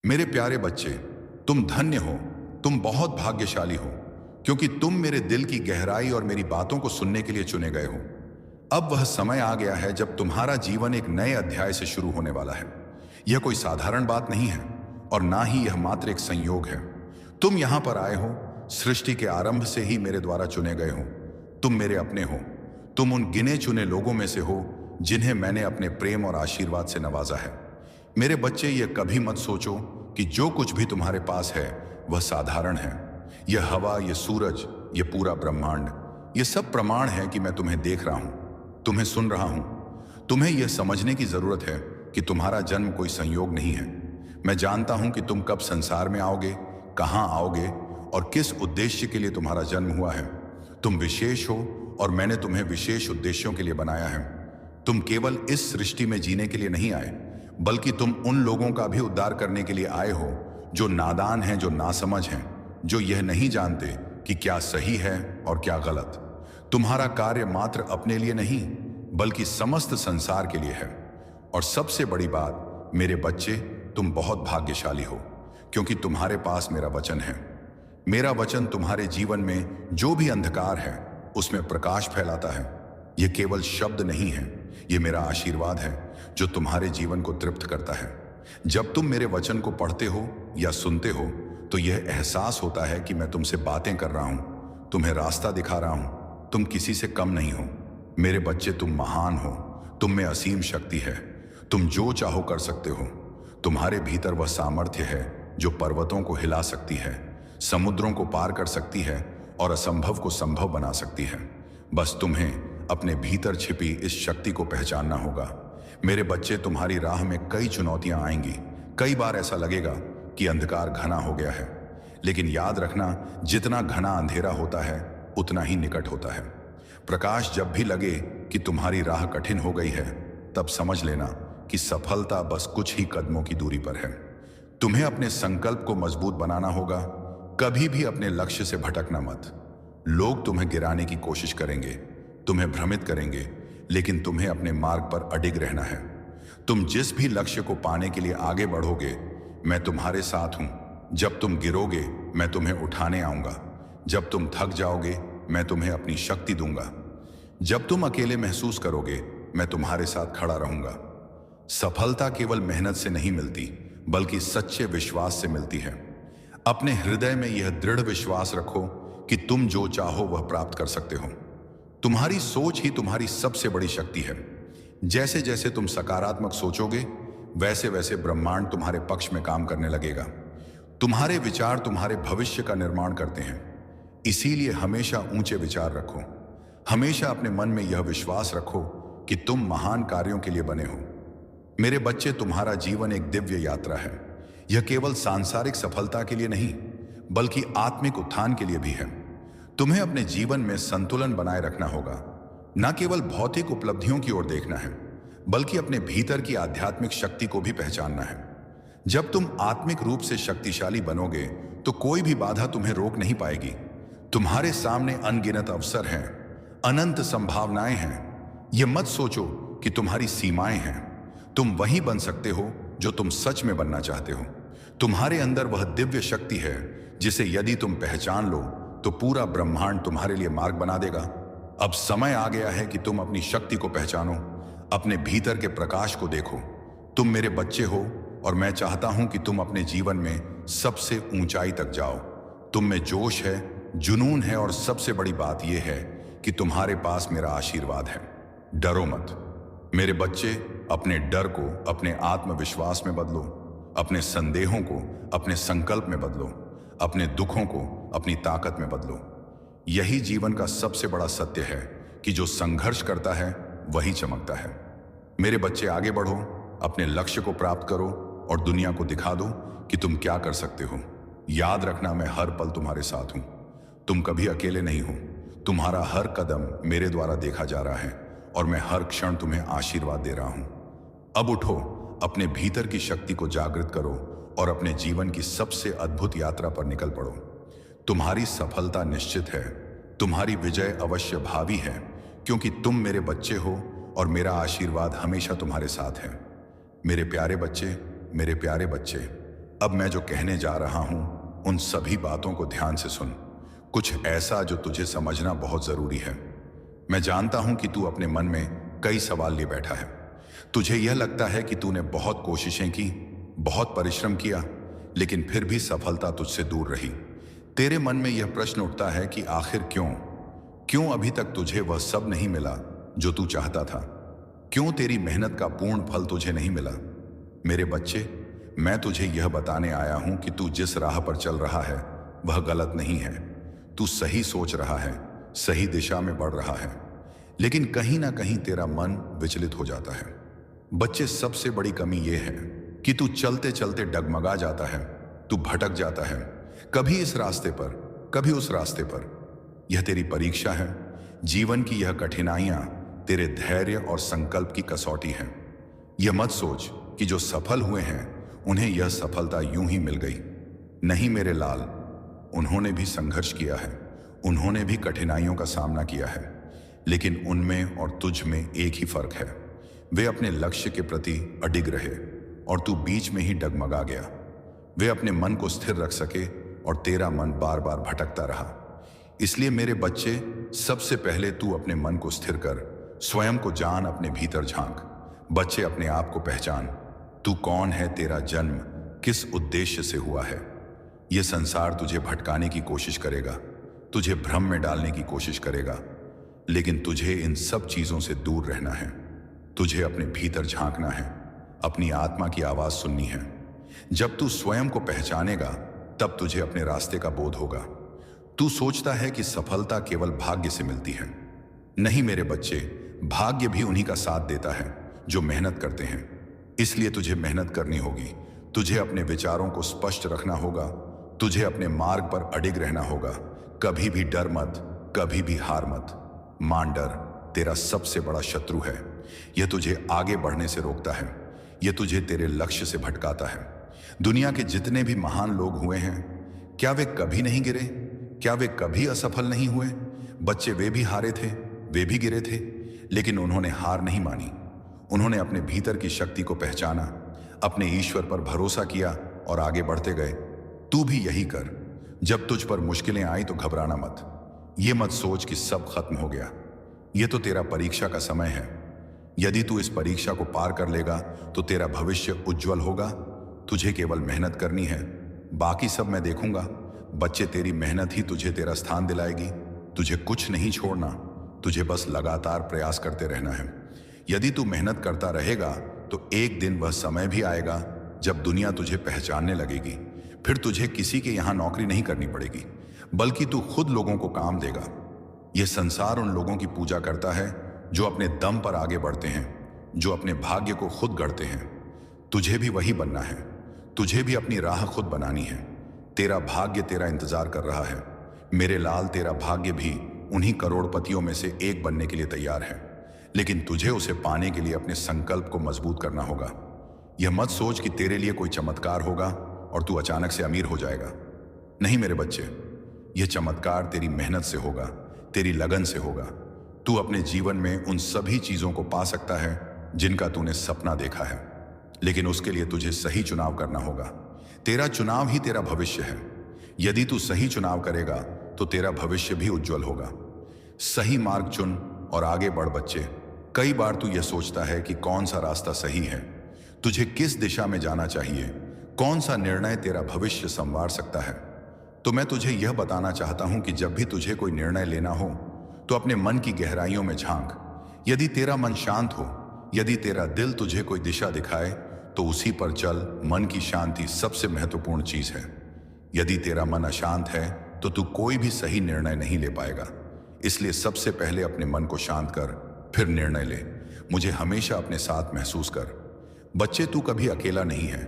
मेरे प्यारे बच्चे, तुम धन्य हो। तुम बहुत भाग्यशाली हो, क्योंकि तुम मेरे दिल की गहराई और मेरी बातों को सुनने के लिए चुने गए हो। अब वह समय आ गया है जब तुम्हारा जीवन एक नए अध्याय से शुरू होने वाला है। यह कोई साधारण बात नहीं है, और ना ही यह मात्र एक संयोग है। तुम यहां पर आए हो, सृष्टि के आरंभ से ही मेरे द्वारा चुने गए हो। तुम मेरे अपने हो। तुम उन गिने चुने लोगों में से हो जिन्हें मैंने अपने प्रेम और आशीर्वाद से नवाजा है। मेरे बच्चे, ये कभी मत सोचो कि जो कुछ भी तुम्हारे पास है वह साधारण है। यह हवा, यह सूरज, यह पूरा ब्रह्मांड, ये सब प्रमाण है कि मैं तुम्हें देख रहा हूं, तुम्हें सुन रहा हूं। तुम्हें यह समझने की जरूरत है कि तुम्हारा जन्म कोई संयोग नहीं है। मैं जानता हूं कि तुम कब संसार में आओगे, कहां आओगे और किस उद्देश्य के लिए तुम्हारा जन्म हुआ है। तुम विशेष हो और मैंने तुम्हें विशेष उद्देश्यों के लिए बनाया है। तुम केवल इस सृष्टि में जीने के लिए नहीं आए, बल्कि तुम उन लोगों का भी उद्धार करने के लिए आए हो जो नादान हैं, जो नासमझ हैं, जो यह नहीं जानते कि क्या सही है और क्या गलत। तुम्हारा कार्य मात्र अपने लिए नहीं, बल्कि समस्त संसार के लिए है। और सबसे बड़ी बात, मेरे बच्चे, तुम बहुत भाग्यशाली हो, क्योंकि तुम्हारे पास मेरा वचन है। मेरा वचन तुम्हारे जीवन में जो भी अंधकार है उसमें प्रकाश फैलाता है। यह केवल शब्द नहीं है, यह मेरा आशीर्वाद है जो तुम्हारे जीवन को तृप्त करता है। जब तुम मेरे वचन को पढ़ते हो या सुनते हो तो यह एहसास होता है कि मैं तुमसे बातें कर रहा हूं, तुम्हें रास्ता दिखा रहा हूं। तुम किसी से कम नहीं हो। मेरे बच्चे, तुम महान हो। तुम में असीम शक्ति है। तुम जो चाहो कर सकते हो। तुम्हारे भीतर वह सामर्थ्य है जो पर्वतों को हिला सकती है, समुद्रों को पार कर सकती है और असंभव को संभव बना सकती है। बस तुम्हें अपने भीतर छिपी इस शक्ति को पहचानना होगा। मेरे बच्चे, तुम्हारी राह में कई चुनौतियां आएंगी। कई बार ऐसा लगेगा कि अंधकार घना हो गया है, लेकिन याद रखना, जितना घना अंधेरा होता है उतना ही निकट होता है प्रकाश। जब भी लगे कि तुम्हारी राह कठिन हो गई है, तब समझ लेना कि सफलता बस कुछ ही कदमों की दूरी पर है। तुम्हें अपने संकल्प को मजबूत बनाना होगा। कभी भी अपने लक्ष्य से भटकना मत। लोग तुम्हें गिराने की कोशिश करेंगे, तुम्हें भ्रमित करेंगे, लेकिन तुम्हें अपने मार्ग पर अडिग रहना है। तुम जिस भी लक्ष्य को पाने के लिए आगे बढ़ोगे, मैं तुम्हारे साथ हूं। जब तुम गिरोगे, मैं तुम्हें उठाने आऊंगा। जब तुम थक जाओगे, मैं तुम्हें अपनी शक्ति दूंगा। जब तुम अकेले महसूस करोगे, मैं तुम्हारे साथ खड़ा रहूंगा। सफलता केवल मेहनत से नहीं मिलती, बल्कि सच्चे विश्वास से मिलती है। अपने हृदय में यह दृढ़ विश्वास रखो कि तुम जो चाहो वह प्राप्त कर सकते हो। तुम्हारी सोच ही तुम्हारी सबसे बड़ी शक्ति है। जैसे जैसे तुम सकारात्मक सोचोगे, वैसे वैसे ब्रह्मांड तुम्हारे पक्ष में काम करने लगेगा। तुम्हारे विचार तुम्हारे भविष्य का निर्माण करते हैं। इसीलिए हमेशा ऊंचे विचार रखो। हमेशा अपने मन में यह विश्वास रखो कि तुम महान कार्यों के लिए बने हो। मेरे बच्चे, तुम्हारा जीवन एक दिव्य यात्रा है। यह केवल सांसारिक सफलता के लिए नहीं, बल्कि आत्मिक उत्थान के लिए भी है। तुम्हें अपने जीवन में संतुलन बनाए रखना होगा। न केवल भौतिक उपलब्धियों की ओर देखना है, बल्कि अपने भीतर की आध्यात्मिक शक्ति को भी पहचानना है। जब तुम आत्मिक रूप से शक्तिशाली बनोगे, तो कोई भी बाधा तुम्हें रोक नहीं पाएगी। तुम्हारे सामने अनगिनत अवसर हैं, अनंत संभावनाएं हैं। यह मत सोचो कि तुम्हारी सीमाएं हैं। तुम वही बन सकते हो जो तुम सच में बनना चाहते हो। तुम्हारे अंदर वह दिव्य शक्ति है जिसे यदि तुम पहचान लो तो पूरा ब्रह्मांड तुम्हारे लिए मार्ग बना देगा। अब समय आ गया है कि तुम अपनी शक्ति को पहचानो, अपने भीतर के प्रकाश को देखो। तुम मेरे बच्चे हो और मैं चाहता हूं कि तुम अपने जीवन में सबसे ऊंचाई तक जाओ। तुम में जोश है, जुनून है, और सबसे बड़ी बात यह है कि तुम्हारे पास मेरा आशीर्वाद है। डरो मत। मेरे बच्चे, अपने डर को अपने आत्मविश्वास में बदलो, अपने संदेहों को अपने संकल्प में बदलो, अपने दुखों को अपनी ताकत में बदलो। यही जीवन का सबसे बड़ा सत्य है कि जो संघर्ष करता है वही चमकता है। मेरे बच्चे, आगे बढ़ो, अपने लक्ष्य को प्राप्त करो और दुनिया को दिखा दो कि तुम क्या कर सकते हो। याद रखना, मैं हर पल तुम्हारे साथ हूं। तुम कभी अकेले नहीं हो। तुम्हारा हर कदम मेरे द्वारा देखा जा रहा है और मैं हर क्षण तुम्हें आशीर्वाद दे रहा हूं। अब उठो, अपने भीतर की शक्ति को जागृत करो और अपने जीवन की सबसे अद्भुत यात्रा पर निकल पड़ो। तुम्हारी सफलता निश्चित है। तुम्हारी विजय अवश्य भावी है, क्योंकि तुम मेरे बच्चे हो और मेरा आशीर्वाद हमेशा तुम्हारे साथ है। मेरे प्यारे बच्चे, मेरे प्यारे बच्चे, अब मैं जो कहने जा रहा हूं उन सभी बातों को ध्यान से सुन। कुछ ऐसा जो तुझे समझना बहुत जरूरी है। मैं जानता हूं कि तू अपने मन में कई सवाल लिए बैठा है। तुझे यह लगता है कि तूने बहुत कोशिशें की, बहुत परिश्रम किया, लेकिन फिर भी सफलता तुझसे दूर रही। तेरे मन में यह प्रश्न उठता है कि आखिर क्यों क्यों अभी तक तुझे वह सब नहीं मिला जो तू चाहता था? क्यों तेरी मेहनत का पूर्ण फल तुझे नहीं मिला? मेरे बच्चे, मैं तुझे यह बताने आया हूं कि तू जिस राह पर चल रहा है वह गलत नहीं है। तू सही सोच रहा है, सही दिशा में बढ़ रहा है, लेकिन कहीं ना कहीं तेरा मन विचलित हो जाता है। बच्चे, सबसे बड़ी कमी यह है कि तू चलते चलते डगमगा जाता है, तू भटक जाता है, कभी इस रास्ते पर, कभी उस रास्ते पर। यह तेरी परीक्षा है। जीवन की यह कठिनाइयां तेरे धैर्य और संकल्प की कसौटी हैं। यह मत सोच कि जो सफल हुए हैं उन्हें यह सफलता यूं ही मिल गई। नहीं मेरे लाल, उन्होंने भी संघर्ष किया है, उन्होंने भी कठिनाइयों का सामना किया है, लेकिन उनमें और तुझ में एक ही फर्क है। वे अपने लक्ष्य के प्रति अडिग रहे और तू बीच में ही डगमगा गया। वे अपने मन को स्थिर रख सके और तेरा मन बार बार भटकता रहा। इसलिए मेरे बच्चे, सबसे पहले तू अपने मन को स्थिर कर, स्वयं को जान, अपने भीतर झांक। बच्चे, अपने आप को पहचान। तू कौन है? तेरा जन्म किस उद्देश्य से हुआ है? यह संसार तुझे भटकाने की कोशिश करेगा, तुझे भ्रम में डालने की कोशिश करेगा, लेकिन तुझे इन सब चीजों से दूर रहना है। तुझे अपने भीतर झांकना है, अपनी आत्मा की आवाज सुननी है। जब तू स्वयं को पहचानेगा तब तुझे अपने रास्ते का बोध होगा। तू सोचता है कि सफलता केवल भाग्य से मिलती है। नहीं मेरे बच्चे, भाग्य भी उन्हीं का साथ देता है जो मेहनत करते हैं। इसलिए तुझे मेहनत करनी होगी। तुझे अपने विचारों को स्पष्ट रखना होगा, तुझे अपने मार्ग पर अडिग रहना होगा। कभी भी डर मत, कभी भी हार मत मान। डर तेरा सबसे बड़ा शत्रु है। यह तुझे आगे बढ़ने से रोकता है, यह तुझे तेरे लक्ष्य से भटकाता है। दुनिया के जितने भी महान लोग हुए हैं, क्या वे कभी नहीं गिरे? क्या वे कभी असफल नहीं हुए? बच्चे, वे भी हारे थे, वे भी गिरे थे, लेकिन उन्होंने हार नहीं मानी। उन्होंने अपने भीतर की शक्ति को पहचाना, अपने ईश्वर पर भरोसा किया और आगे बढ़ते गए। तू भी यही कर। जब तुझ पर मुश्किलें आई तो घबराना मत। ये मत सोच कि सब खत्म हो गया। यह तो तेरा परीक्षा का समय है। यदि तू इस परीक्षा को पार कर लेगा तो तेरा भविष्य उज्जवल होगा। तुझे केवल मेहनत करनी है, बाकी सब मैं देखूंगा। बच्चे, तेरी मेहनत ही तुझे तेरा स्थान दिलाएगी। तुझे कुछ नहीं छोड़ना, तुझे बस लगातार प्रयास करते रहना है। यदि तू मेहनत करता रहेगा तो एक दिन वह समय भी आएगा जब दुनिया तुझे पहचानने लगेगी। फिर तुझे किसी के यहां नौकरी नहीं करनी पड़ेगी, बल्कि तू खुद लोगों को काम देगा। यह संसार उन लोगों की पूजा करता है जो अपने दम पर आगे बढ़ते हैं, जो अपने भाग्य को खुद गढ़ते हैं। तुझे भी वही बनना है। तुझे भी अपनी राह खुद बनानी है। तेरा भाग्य तेरा इंतजार कर रहा है। मेरे लाल, तेरा भाग्य भी उन्हीं करोड़पतियों में से एक बनने के लिए तैयार है, लेकिन तुझे उसे पाने के लिए अपने संकल्प को मजबूत करना होगा। यह मत सोच कि तेरे लिए कोई चमत्कार होगा और तू अचानक से अमीर हो जाएगा। नहीं मेरे बच्चे, यह चमत्कार तेरी मेहनत से होगा, तेरी लगन से होगा। तू अपने जीवन में उन सभी चीजों को पा सकता है जिनका तूने सपना देखा है, लेकिन उसके लिए तुझे सही चुनाव करना होगा। तेरा चुनाव ही तेरा भविष्य है। यदि तू सही चुनाव करेगा तो तेरा भविष्य भी उज्जवल होगा। सही मार्ग चुन और आगे बढ़ बच्चे। कई बार तू यह सोचता है कि कौन सा रास्ता सही है, तुझे किस दिशा में जाना चाहिए, कौन सा निर्णय तेरा भविष्य संवार सकता है। तो मैं तुझे यह बताना चाहता हूं कि जब भी तुझे कोई निर्णय लेना हो तो अपने मन की गहराइयों में झांक। यदि तेरा मन शांत हो, यदि तेरा दिल तुझे कोई दिशा दिखाए तो उसी पर चल। मन की शांति सबसे महत्वपूर्ण चीज है। यदि तेरा मन अशांत है तो तू कोई भी सही निर्णय नहीं ले पाएगा। इसलिए सबसे पहले अपने मन को शांत कर, फिर निर्णय ले। मुझे हमेशा अपने साथ महसूस कर। बच्चे, तू कभी अकेला नहीं है।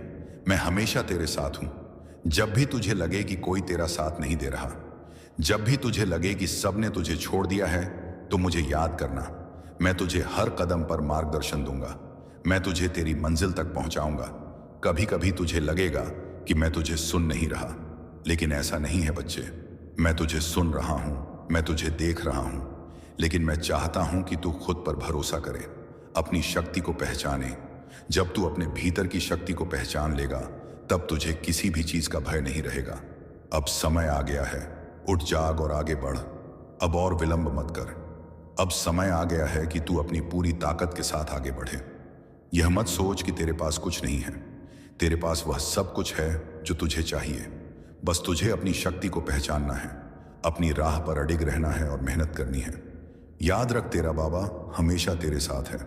मैं हमेशा तेरे साथ हूं। जब भी तुझे लगे कि कोई तेरा साथ नहीं दे रहा, जब भी तुझे लगे कि सबने तुझे छोड़ दिया है, तो मुझे याद करना। मैं तुझे हर कदम पर मार्गदर्शन दूंगा। मैं तुझे तेरी मंजिल तक पहुंचाऊंगा। कभी कभी तुझे लगेगा कि मैं तुझे सुन नहीं रहा, लेकिन ऐसा नहीं है बच्चे। मैं तुझे सुन रहा हूं, मैं तुझे देख रहा हूं, लेकिन मैं चाहता हूं कि तू खुद पर भरोसा करे, अपनी शक्ति को पहचाने। जब तू अपने भीतर की शक्ति को पहचान लेगा तब तुझे किसी भी चीज का भय नहीं रहेगा। अब समय आ गया है, उठ जाग और आगे बढ़। अब और विलंब मत कर। अब समय आ गया है कि तू अपनी पूरी ताकत के साथ आगे बढ़े। यह मत सोच कि तेरे पास कुछ नहीं है। तेरे पास वह सब कुछ है जो तुझे चाहिए। बस तुझे अपनी शक्ति को पहचानना है, अपनी राह पर अडिग रहना है और मेहनत करनी है। याद रख, तेरा बाबा हमेशा तेरे साथ है,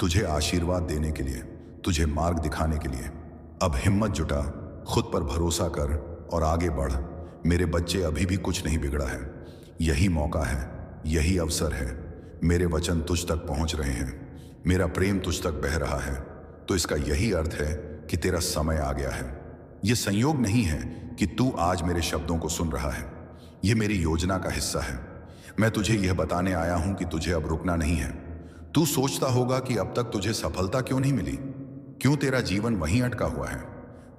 तुझे आशीर्वाद देने के लिए, तुझे मार्ग दिखाने के लिए। अब हिम्मत जुटा, खुद पर भरोसा कर और आगे बढ़। मेरे बच्चे, अभी भी कुछ नहीं बिगड़ा है। यही मौका है, यही अवसर है। मेरे वचन तुझ तक पहुंच रहे हैं, मेरा प्रेम तुझ तक बह रहा है। तो इसका यही अर्थ है कि तेरा समय आ गया है। यह संयोग नहीं है कि तू आज मेरे शब्दों को सुन रहा है, यह मेरी योजना का हिस्सा है। मैं तुझे यह बताने आया हूं कि तुझे अब रुकना नहीं है। तू सोचता होगा कि अब तक तुझे सफलता क्यों नहीं मिली, क्यों तेरा जीवन वहीं अटका हुआ है।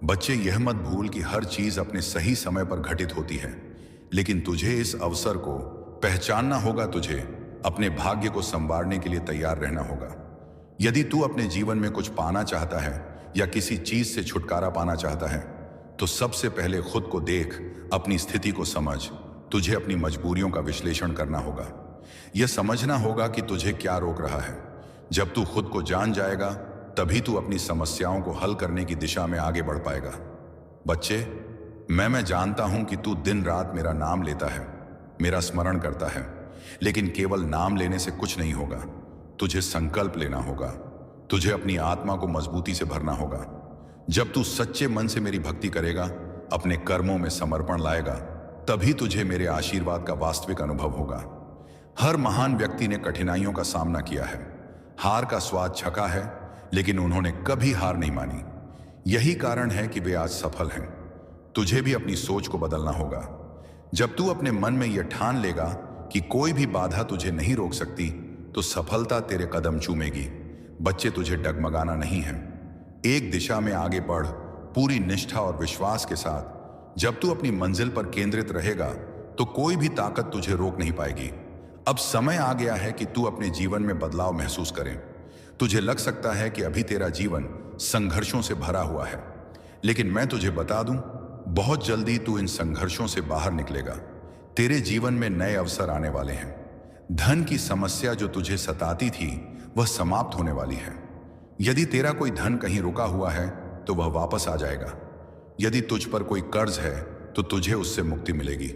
बच्चे, यह मत भूल कि हर चीज अपने सही समय पर घटित होती है, लेकिन तुझे इस अवसर को पहचानना होगा। तुझे अपने भाग्य को संवारने के लिए तैयार रहना होगा। यदि तू अपने जीवन में कुछ पाना चाहता है या किसी चीज से छुटकारा पाना चाहता है, तो सबसे पहले खुद को देख, अपनी स्थिति को समझ। तुझे अपनी मजबूरियों का विश्लेषण करना होगा। यह समझना होगा कि तुझे क्या रोक रहा है। जब तू खुद को जान जाएगा, तभी तू अपनी समस्याओं को हल करने की दिशा में आगे बढ़ पाएगा। बच्चे, मैं जानता हूं कि तू दिन रात मेरा नाम लेता है, मेरा स्मरण करता है, लेकिन केवल नाम लेने से कुछ नहीं होगा। तुझे संकल्प लेना होगा, तुझे अपनी आत्मा को मजबूती से भरना होगा। जब तू सच्चे मन से मेरी भक्ति करेगा, अपने कर्मों में समर्पण लाएगा, तभी तुझे मेरे आशीर्वाद का वास्तविक अनुभव होगा। हर महान व्यक्ति ने कठिनाइयों का सामना किया है, हार का स्वाद चखा है, लेकिन उन्होंने कभी हार नहीं मानी। यही कारण है कि वे आज सफल हैं। तुझे भी अपनी सोच को बदलना होगा। जब तू अपने मन में यह ठान लेगा कि कोई भी बाधा तुझे नहीं रोक सकती, तो सफलता तेरे कदम चूमेगी। बच्चे, तुझे डगमगाना नहीं है। एक दिशा में आगे बढ़, पूरी निष्ठा और विश्वास के साथ। जब तू अपनी मंजिल पर केंद्रित रहेगा, तो कोई भी ताकत तुझे रोक नहीं पाएगी। अब समय आ गया है कि तू अपने जीवन में बदलाव महसूस करे। तुझे लग सकता है कि अभी तेरा जीवन संघर्षों से भरा हुआ है, लेकिन मैं तुझे बता दूं, बहुत जल्दी तू इन संघर्षों से बाहर निकलेगा। तेरे जीवन में नए अवसर आने वाले हैं। धन की समस्या जो तुझे सताती थी, वह समाप्त होने वाली है। यदि तेरा कोई धन कहीं रुका हुआ है, तो वह वापस आ जाएगा। यदि तुझ पर कोई कर्ज है, तो तुझे उससे मुक्ति मिलेगी।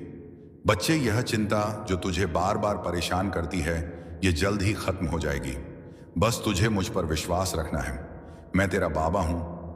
बच्चे, यह चिंता जो तुझे बार बार परेशान करती है, यह जल्द ही खत्म हो जाएगी। बस तुझे मुझ पर विश्वास रखना है। मैं तेरा बाबा हूं,